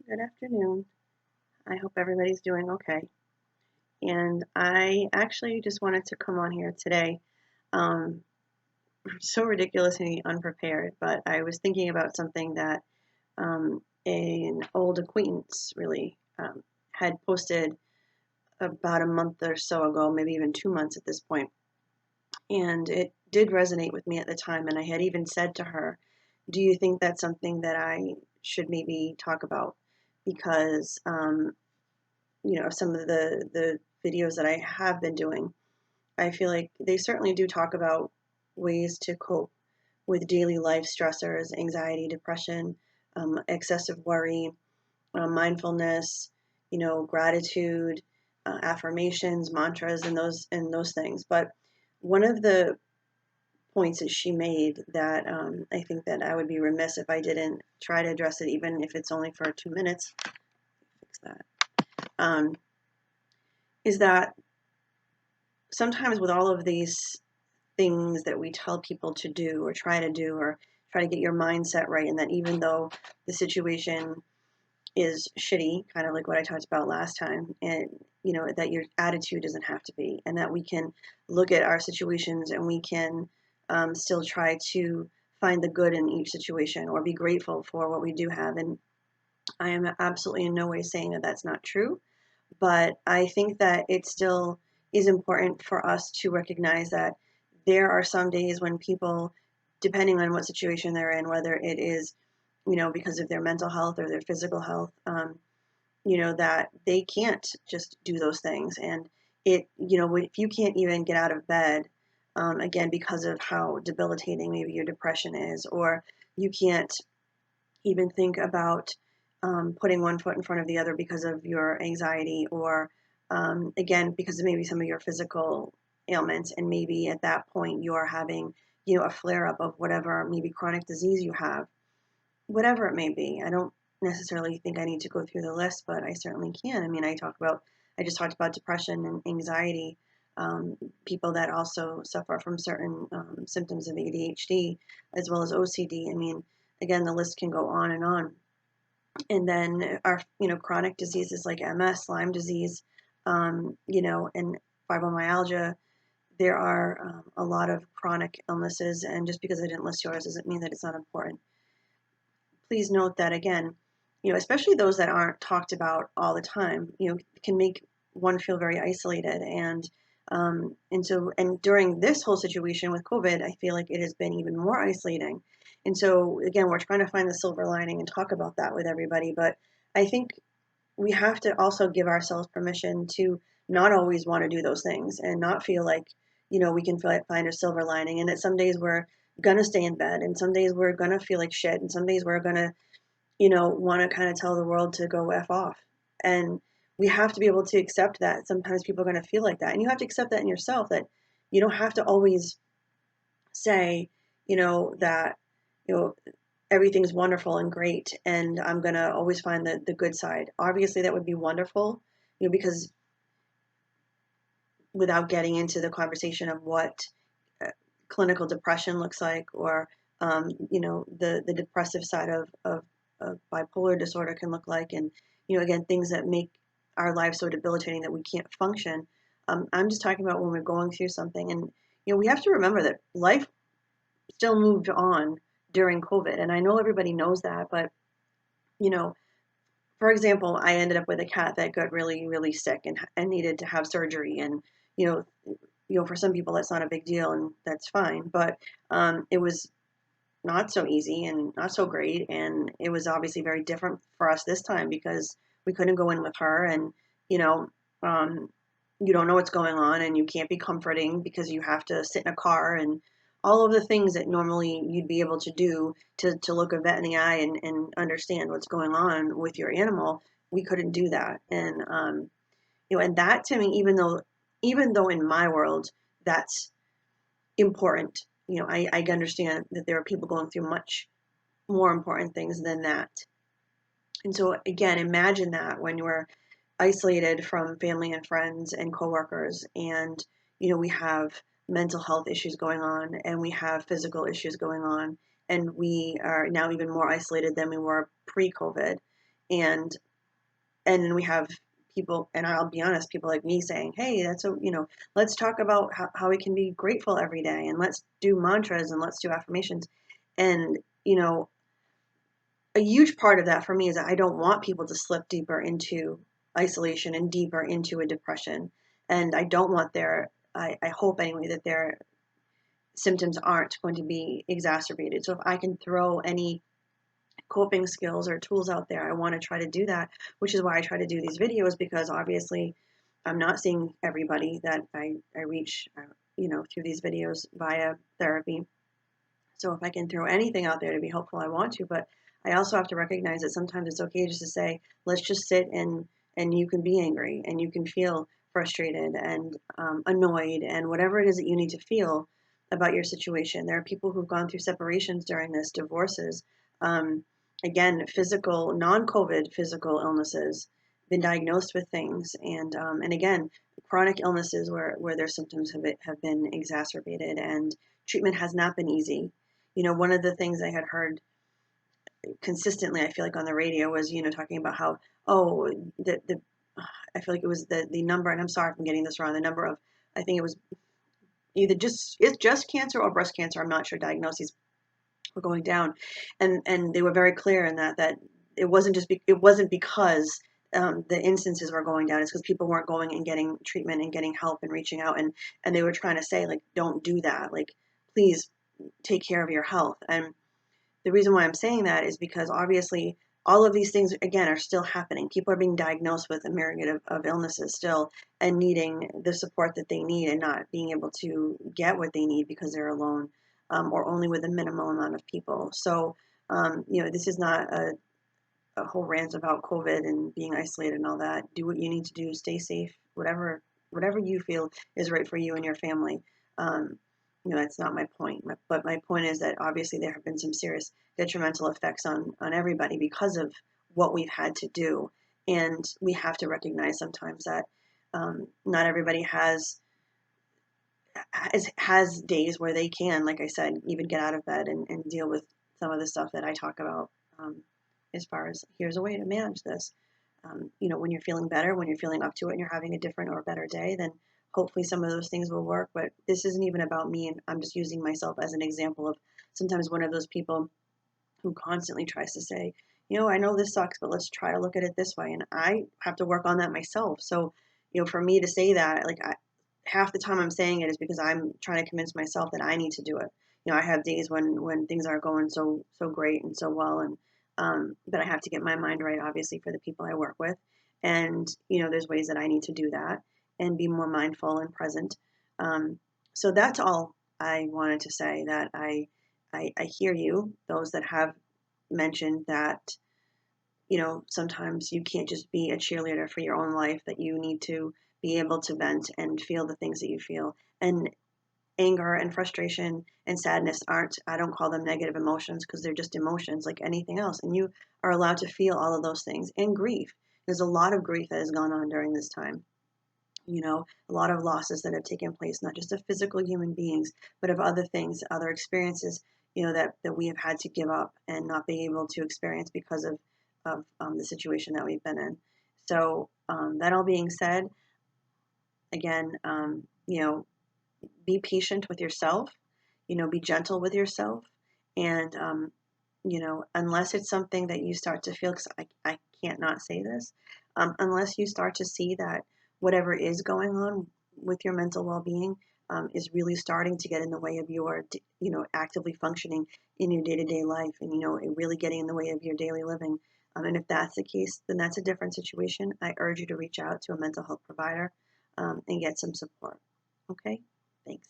Good afternoon. I hope everybody's doing okay. And I actually just wanted to come on here today. Um, so ridiculously unprepared, but I was thinking about something that an old acquaintance really had posted about a month or so ago, maybe even 2 months at this point. And it did resonate with me at the time. And I had even said to her, do you think that's something that I should maybe talk about? Because some of the videos that I have been doing, I feel like they certainly do talk about ways to cope with daily life stressors, anxiety, depression, excessive worry, mindfulness, gratitude, affirmations, mantras, and those things. But one of the points that she made that I think that I would be remiss if I didn't try to address it, even if it's only for 2 minutes. Fix that. Um, is that sometimes with all of these things that we tell people to do or try to get your mindset right, and that even though the situation is shitty, kind of like what I talked about last time, and that your attitude doesn't have to be, and that we can look at our situations and we can still try to find the good in each situation or be grateful for what we do have. And I am absolutely in no way saying that that's not true, but I think that it still is important for us to recognize that there are some days when people, depending on what situation they're in, whether it is, because of their mental health or their physical health, that they can't just do those things. And if you can't even get out of bed, again, because of how debilitating maybe your depression is, or you can't even think about putting one foot in front of the other because of your anxiety, or again, because of maybe some of your physical ailments, and maybe at that point you're having a flare up of whatever maybe chronic disease you have, whatever it may be. I don't necessarily think I need to go through the list, but I certainly can. I mean, I just talked about depression and anxiety. People that also suffer from certain symptoms of ADHD as well as OCD. I mean, again, the list can go on and on. And then our, chronic diseases like MS, Lyme disease, and fibromyalgia. There are a lot of chronic illnesses, and just because I didn't list yours doesn't mean that it's not important. Please note that again, especially those that aren't talked about all the time, can make one feel very isolated. And during this whole situation with COVID, I feel like it has been even more isolating. And so again, we're trying to find the silver lining and talk about that with everybody. But I think we have to also give ourselves permission to not always want to do those things and not feel like, we can find a silver lining. And that some days we're going to stay in bed, and some days we're going to feel like shit, and some days we're going to, want to kind of tell the world to go F off. And we have to be able to accept that sometimes people are going to feel like that. And you have to accept that in yourself, that you don't have to always say, that, you know, everything's wonderful and great and I'm going to always find the good side. Obviously, that would be wonderful, because without getting into the conversation of what uh, clinical depression looks like, or, the depressive side of bipolar disorder can look like. And, again, things that make our lives so debilitating that we can't function. I'm just talking about when we're going through something. And, we have to remember that life still moved on during COVID. And I know everybody knows that, but, you know, for example, I ended up with a cat that got really, really sick and needed to have surgery. And, you know, for some people that's not a big deal and that's fine. But it was not so easy and not so great. And it was obviously very different for us this time because we couldn't go in with her. And, you know, um, you don't know what's going on, and you can't be comforting because you have to sit in a car, and all of the things that normally you'd be able to do to look a vet in the eye and understand what's going on with your animal. We couldn't do that. And, and that to me, even though in my world, that's important. I understand that there are people going through much more important things than that. And so again, imagine that when you're isolated from family and friends and coworkers, and we have mental health issues going on, and we have physical issues going on, and we are now even more isolated than we were pre-COVID. And then we have people, and I'll be honest, people like me saying, hey, let's talk about how we can be grateful every day, and let's do mantras, and let's do affirmations. And, a huge part of that for me is that I don't want people to slip deeper into isolation and deeper into a depression. And I don't want I hope anyway, that their symptoms aren't going to be exacerbated. So if I can throw any coping skills or tools out there, I want to try to do that, which is why I try to do these videos, because obviously I'm not seeing everybody that I reach, through these videos via therapy. So if I can throw anything out there to be helpful, I want to, but I also have to recognize that sometimes it's okay just to say, let's just sit and you can be angry and you can feel frustrated and annoyed and whatever it is that you need to feel about your situation. There are people who've gone through separations during this, divorces, um, again, physical, non-COVID physical illnesses, been diagnosed with things, and again, chronic illnesses where their symptoms have been exacerbated, and treatment has not been easy. One of the things I had heard consistently, I feel like on the radio was, talking about how, oh, the I feel like it was the number, and I'm sorry if I'm getting this wrong, the number of, I think it was it's just cancer or breast cancer, I'm not sure, diagnoses were going down, and they were very clear in that it wasn't because the instances were going down. It's because people weren't going and getting treatment and getting help and reaching out, and they were trying to say, like, don't do that, like, please take care of your health. And the reason why I'm saying that is because obviously all of these things, again, are still happening. People are being diagnosed with a myriad of illnesses still, and needing the support that they need, and not being able to get what they need because they're alone, or only with a minimal amount of people. So, this is not a whole rant about COVID and being isolated and all that. Do what you need to do, stay safe, whatever you feel is right for you and your family. Um, that's not my point. But my point is that obviously there have been some serious detrimental effects on everybody because of what we've had to do, and we have to recognize sometimes that not everybody has days where they can, like I said, even get out of bed and deal with some of the stuff that I talk about, as far as here's a way to manage this. When you're feeling better, when you're feeling up to it and you're having a different or better day, then hopefully some of those things will work. But this isn't even about me, and I'm just using myself as an example of sometimes one of those people who constantly tries to say, I know this sucks, but let's try to look at it this way. And I have to work on that myself. So, for me to say that, like, half the time I'm saying it is because I'm trying to convince myself that I need to do it. I have days when things aren't going so great and so well, and but I have to get my mind right, obviously, for the people I work with. And there's ways that I need to do that and be more mindful and present. So that's all I wanted to say. That I hear you, those that have mentioned that, sometimes you can't just be a cheerleader for your own life, that you need to be able to vent and feel the things that you feel. And anger and frustration and sadness aren't, I don't call them negative emotions, because they're just emotions like anything else. And you are allowed to feel all of those things. And grief. There's a lot of grief that has gone on during this time. A lot of losses that have taken place, not just of physical human beings, but of other things, other experiences, that we have had to give up and not be able to experience because of the situation that we've been in. So, that all being said, again, be patient with yourself, be gentle with yourself. And, unless it's something that you start to feel, because I can't not say this, unless you start to see that whatever is going on with your mental well-being is really starting to get in the way of your, actively functioning in your day-to-day life, and, it really getting in the way of your daily living. And if that's the case, then that's a different situation. I urge you to reach out to a mental health provider and get some support. Okay? Thanks.